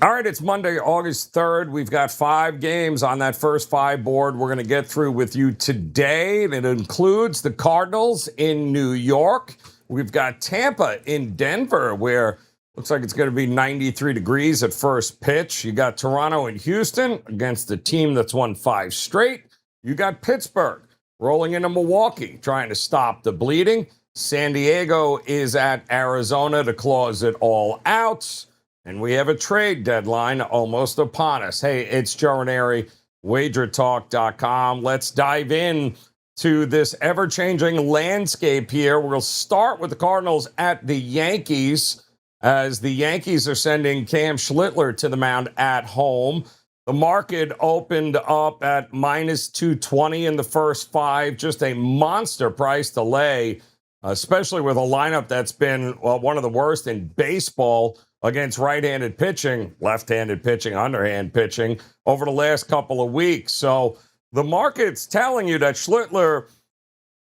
All right, it's Monday, August 3rd. We've got 5 games on that first 5 board we're going to get through with you today. And it includes the Cardinals in New York. We've got Tampa in Denver, where looks like it's going to be 93 degrees at first pitch. You got Toronto and Houston against the team that's won 5 straight. You got Pittsburgh rolling into Milwaukee, trying to stop the bleeding. San Diego is at Arizona to close it all out. And we have a trade deadline almost upon us. Hey, it's Joe Raineri, WagerTalk.com. Let's dive in to this ever-changing landscape here. We'll start with the Cardinals at the Yankees, as the Yankees are sending Cam Schlittler to the mound at home. The market opened up at minus 220 in the first 5, just a monster price to lay, especially with a lineup that's been one of the worst in baseball against right-handed pitching, left-handed pitching, underhand pitching over the last couple of weeks. So the market's telling you that Schlittler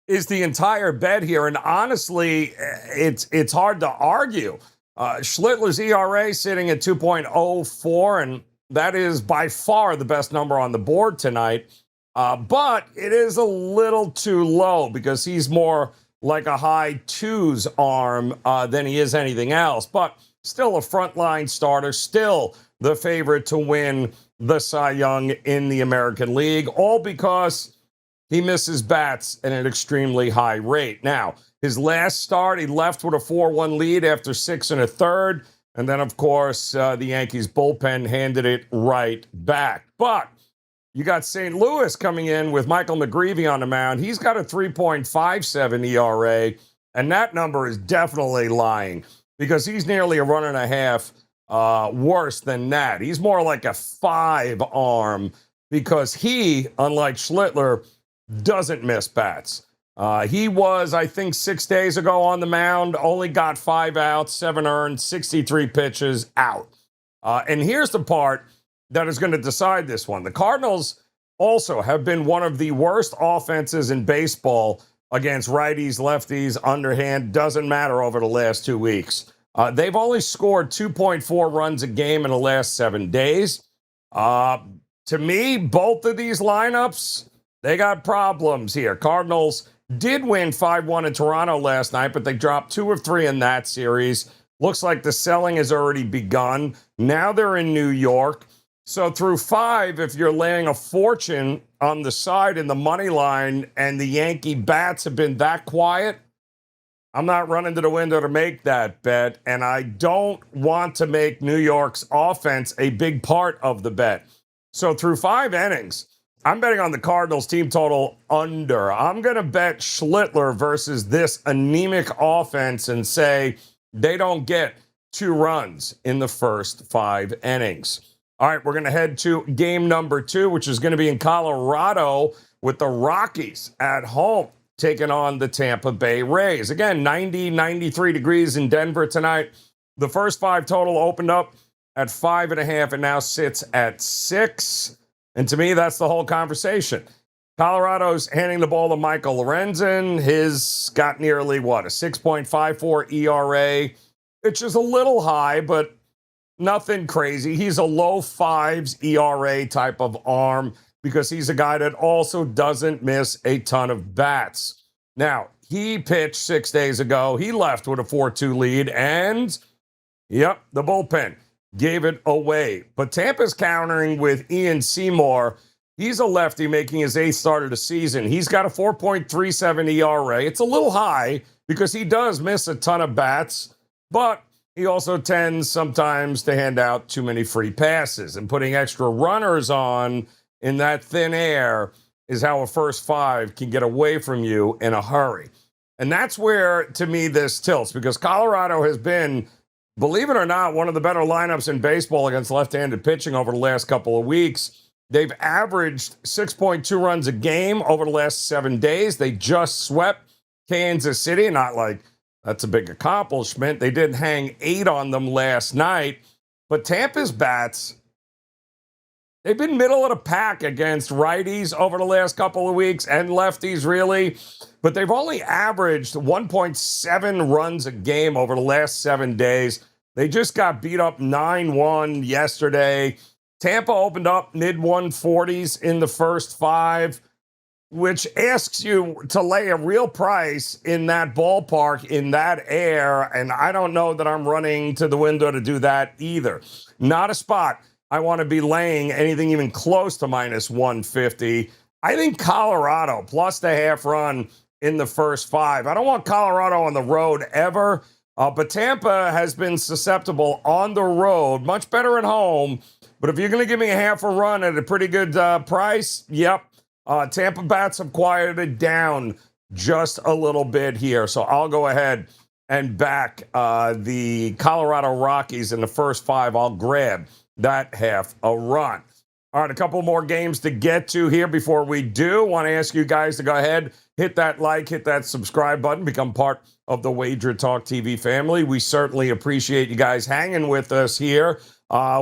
is the entire bet here. And honestly, it's hard to argue. Schlittler's ERA sitting at 2.04, and that is by far the best number on the board tonight. But it is a little too low because he's more like a high 2s arm than he is anything else. But still a frontline starter, still the favorite to win the Cy Young in the American League, all because he misses bats at an extremely high rate. Now, his last start, he left with a 4-1 lead after 6 1/3. And then, of course, the Yankees bullpen handed it right back. But you got St. Louis coming in with Michael McGreevy on the mound. He's got a 3.57 ERA, and that number is definitely lying, because he's nearly a run and a half worse than that. He's more like a 5 arm because he, unlike Schlittler, doesn't miss bats. He was, I think, 6 days ago on the mound, only got 5 outs, 7 earned, 63 pitches, out. And here's the part that is going to decide this one. The Cardinals also have been one of the worst offenses in baseball against righties, lefties, underhand, doesn't matter over the last 2 weeks. They've only scored 2.4 runs a game in the last 7 days. To me, both of these lineups, they got problems here. Cardinals did win 5-1 in Toronto last night, but they dropped 2 of 3 in that series. Looks like the selling has already begun. Now they're in New York. So through 5, if you're laying a fortune on the side in the money line and the Yankee bats have been that quiet, I'm not running to the window to make that bet, and I don't want to make New York's offense a big part of the bet. So through 5 innings, I'm betting on the Cardinals team total under. I'm going to bet Schlittler versus this anemic offense and say they don't get 2 runs in the first 5 innings. All right, we're going to head to game number 2, which is going to be in Colorado with the Rockies at home, taking on the Tampa Bay Rays. Again, 93 degrees in Denver tonight. The first 5 total opened up at 5.5 and now sits at 6. And to me, that's the whole conversation. Colorado's handing the ball to Michael Lorenzen. His got nearly, a 6.54 ERA. It's just a little high, but nothing crazy. He's a low 5s ERA type of arm, because he's a guy that also doesn't miss a ton of bats. Now, he pitched 6 days ago. He left with a 4-2 lead, and, the bullpen gave it away. But Tampa's countering with Ian Seymour. He's a lefty making his 8th start of the season. He's got a 4.37 ERA. It's a little high because he does miss a ton of bats, but he also tends sometimes to hand out too many free passes, and putting extra runners on in that thin air is how a first 5 can get away from you in a hurry. And that's where, to me, this tilts, because Colorado has been, believe it or not, one of the better lineups in baseball against left-handed pitching over the last couple of weeks. They've averaged 6.2 runs a game over the last 7 days. They just swept Kansas City. Not like that's a big accomplishment. They did hang 8 on them last night. But Tampa's bats, they've been middle of the pack against righties over the last couple of weeks, and lefties, really. But they've only averaged 1.7 runs a game over the last 7 days. They just got beat up 9-1 yesterday. Tampa opened up mid 140s in the first five, which asks you to lay a real price in that ballpark, in that air. And I don't know that I'm running to the window to do that either. Not a spot I want to be laying anything even close to minus 150. I think Colorado plus the half run in the first five. I don't want Colorado on the road ever, but Tampa has been susceptible on the road, much better at home. But if you're going to give me a half a run at a pretty good price, yep. Tampa bats have quieted down just a little bit here. So I'll go ahead and back the Colorado Rockies in the first five. I'll grab that half a run. All right, a couple more games to get to here before we do. Want to ask you guys to go ahead, hit that like, hit that subscribe button, become part of the WagerTalk TV family. We certainly appreciate you guys hanging with us here.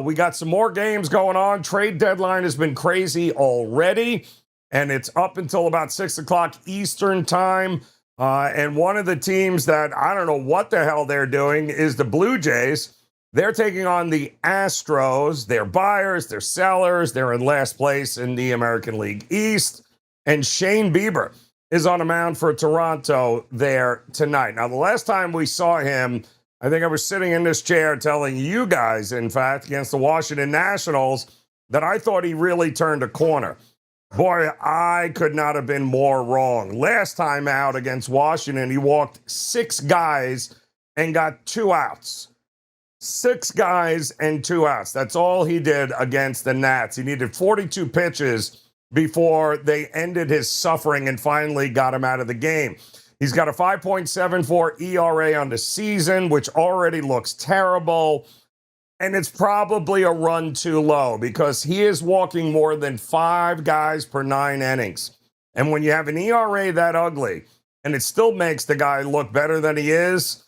We got some more games going on. Trade deadline has been crazy already, and it's up until about 6 o'clock Eastern time. And one of the teams that I don't know what the hell they're doing is the Blue Jays. They're taking on the Astros. They're buyers, they're sellers. They're in last place in the American League East. And Shane Bieber is on a mound for Toronto there tonight. Now, the last time we saw him, I think I was sitting in this chair telling you guys, in fact, against the Washington Nationals, that I thought he really turned a corner. Boy, I could not have been more wrong. Last time out against Washington, he walked 6 guys and got 2 outs. 6 guys and 2 outs. That's all he did against the Nats. He needed 42 pitches before they ended his suffering and finally got him out of the game. He's got a 5.74 ERA on the season, which already looks terrible. And it's probably a run too low because he is walking more than 5 guys per 9 innings. And when you have an ERA that ugly and it still makes the guy look better than he is,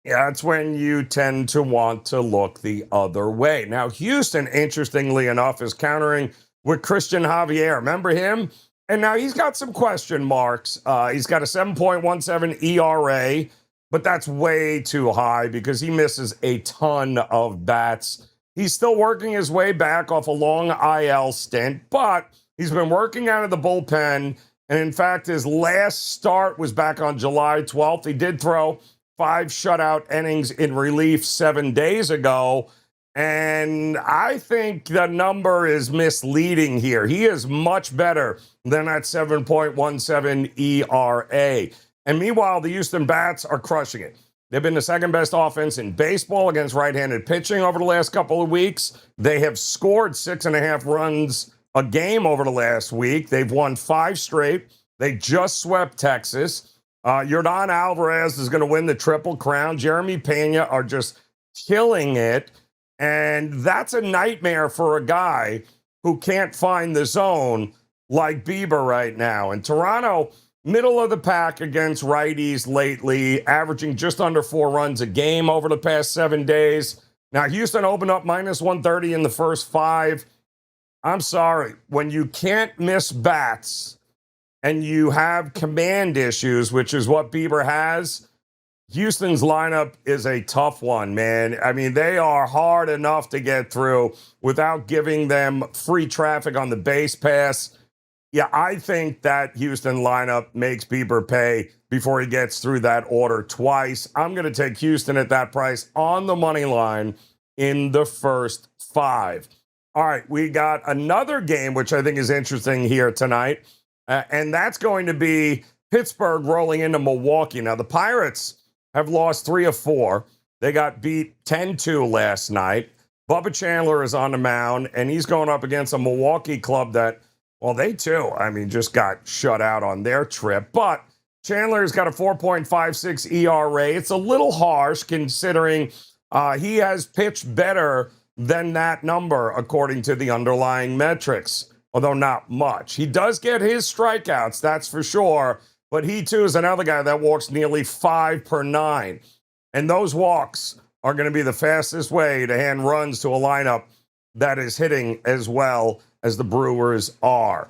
yeah, that's when you tend to want to look the other way. Now, Houston, interestingly enough, is countering with Christian Javier. Remember him? And now he's got some question marks. He's got a 7.17 ERA, but that's way too high because he misses a ton of bats. He's still working his way back off a long IL stint, but he's been working out of the bullpen. And in fact, his last start was back on July 12th. He did throw 5 shutout innings in relief 7 days ago. And I think the number is misleading here. He is much better than that 7.17 ERA. And meanwhile, the Houston Bats are crushing it. They've been the second best offense in baseball against right-handed pitching over the last couple of weeks. They have scored 6.5 runs a game over the last week. They've won 5 straight. They just swept Texas. Yordan Alvarez is going to win the Triple Crown. Jeremy Pena are just killing it. And that's a nightmare for a guy who can't find the zone like Bieber right now. And Toronto, middle of the pack against righties lately, averaging just under 4 runs a game over the past 7 days. Now, Houston opened up minus 130 in the first 5. I'm sorry. When you can't miss bats and you have command issues, which is what Bieber has, Houston's lineup is a tough one, man. I mean, they are hard enough to get through without giving them free traffic on the base pass. Yeah, I think that Houston lineup makes Bieber pay before he gets through that order twice. I'm going to take Houston at that price on the money line in the first 5. All right, we got another game, which I think is interesting here tonight, and that's going to be Pittsburgh rolling into Milwaukee. Now, the Pirates have lost 3 of 4. They got beat 10-2 last night. Bubba Chandler is on the mound, and he's going up against a Milwaukee club that, well, they too, just got shut out on their trip. But Chandler's got a 4.56 ERA. It's a little harsh considering he has pitched better than that number, according to the underlying metrics, although not much. He does get his strikeouts, that's for sure. But he, too, is another guy that walks nearly 5 per 9. And those walks are going to be the fastest way to hand runs to a lineup that is hitting as well as the Brewers are.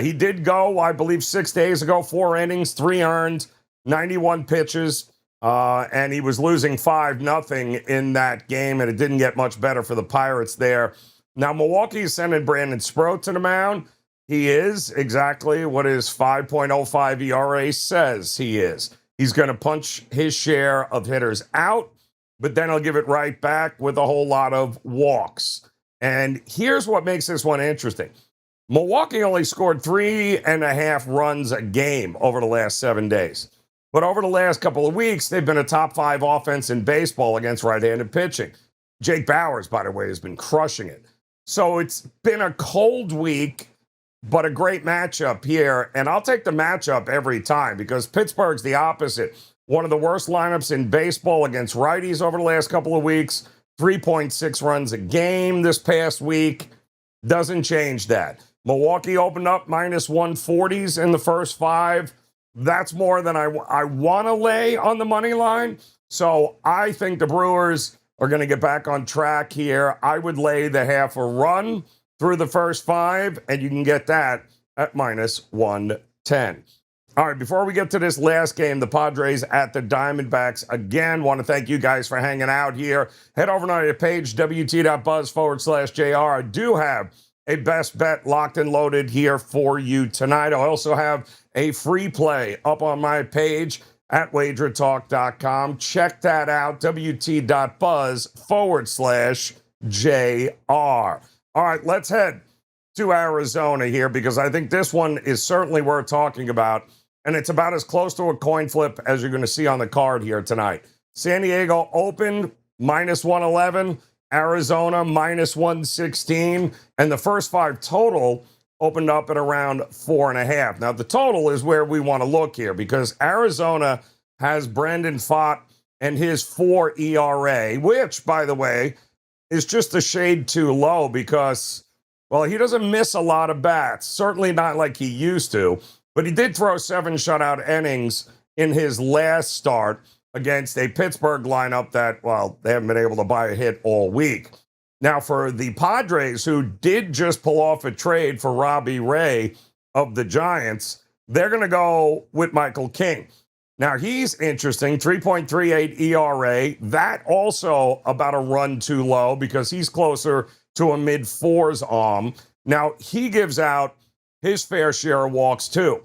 He did go, I believe, 6 days ago, 4 innings, 3 earned, 91 pitches. and he was losing 5-0 in that game, and it didn't get much better for the Pirates there. Now, Milwaukee's sending Brandon Sproat to the mound. He is exactly what his 5.05 ERA says he is. He's going to punch his share of hitters out, but then he'll give it right back with a whole lot of walks. And here's what makes this one interesting. Milwaukee only scored 3.5 runs a game over the last 7 days. But over the last couple of weeks, they've been a top 5 offense in baseball against right-handed pitching. Jake Bauers, by the way, has been crushing it. So it's been a cold week, but a great matchup here. And I'll take the matchup every time because Pittsburgh's the opposite. One of the worst lineups in baseball against righties over the last couple of weeks. 3.6 runs a game this past week. Doesn't change that. Milwaukee opened up minus 140s in the first 5. That's more than I want to lay on the money line. So I think the Brewers are going to get back on track here. I would lay the half a run through the first 5, and you can get that at minus 110. All right, before we get to this last game, the Padres at the Diamondbacks, again, want to thank you guys for hanging out here. Head over to the page, wt.buzz/JR. I do have a best bet locked and loaded here for you tonight. I also have a free play up on my page at WagerTalk.com. Check that out, wt.buzz/JR. All right, let's head to Arizona here because I think this one is certainly worth talking about, and it's about as close to a coin flip as you're going to see on the card here tonight. San Diego opened minus 111, Arizona minus 116, and the first 5 total opened up at around 4.5. Now, the total is where we want to look here because Arizona has Brandon Pfaadt and his 4 ERA, which, by the way, is just a shade too low because, well, he doesn't miss a lot of bats, certainly not like he used to, but he did throw 7 shutout innings in his last start against a Pittsburgh lineup that, well, they haven't been able to buy a hit all week. Now, for the Padres, who did just pull off a trade for Robbie Ray of the Giants, they're going to go with Michael King. Now, he's interesting, 3.38 ERA. That also about a run too low because he's closer to a mid-4s arm. Now, he gives out his fair share of walks, too.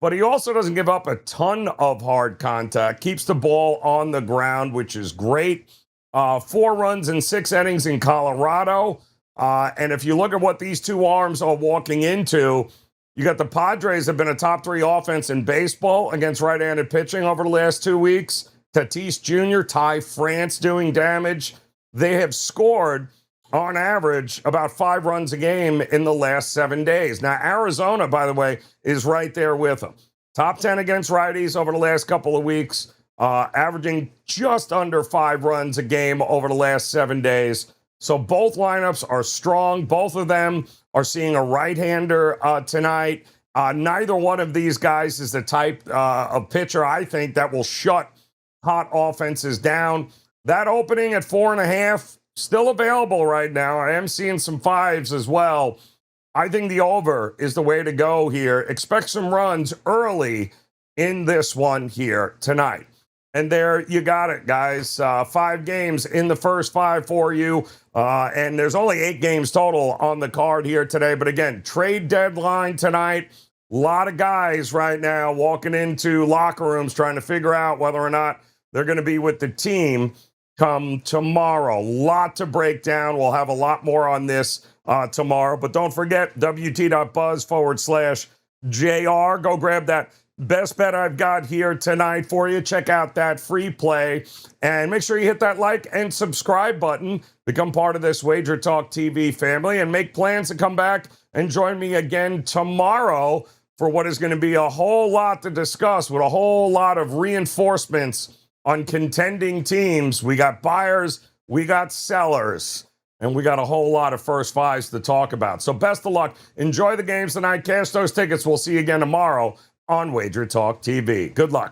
But he also doesn't give up a ton of hard contact, keeps the ball on the ground, which is great. 4 runs in 6 innings in Colorado. And if you look at what these two arms are walking into, you got the Padres have been a top 3 offense in baseball against right-handed pitching over the last 2 weeks. Tatis Jr., Ty France doing damage. They have scored, on average, about 5 runs a game in the last 7 days. Now, Arizona, by the way, is right there with them. Top 10 against righties over the last couple of weeks, averaging just under 5 runs a game over the last 7 days. So both lineups are strong. Both of them are seeing a right-hander tonight. Neither one of these guys is the type of pitcher, I think, that will shut hot offenses down. That opening at 4.5, still available right now. I am seeing some 5s as well. I think the over is the way to go here. Expect some runs early in this one here tonight. And there you got it, guys. 5 games in the first 5 for you. And there's only 8 games total on the card here today. But again, trade deadline tonight. A lot of guys right now walking into locker rooms trying to figure out whether or not they're going to be with the team come tomorrow. Lot to break down. We'll have a lot more on this tomorrow. But don't forget, wt.buzz/JR. Go grab that best bet I've got here tonight for you. Check out that free play. And make sure you hit that like and subscribe button. Become part of this Wager Talk TV family and make plans to come back and join me again tomorrow for what is going to be a whole lot to discuss with a whole lot of reinforcements on contending teams. We got buyers, we got sellers, and we got a whole lot of first 5s to talk about. So best of luck. Enjoy the games tonight. Cash those tickets. We'll see you again tomorrow on Wager Talk TV. Good luck.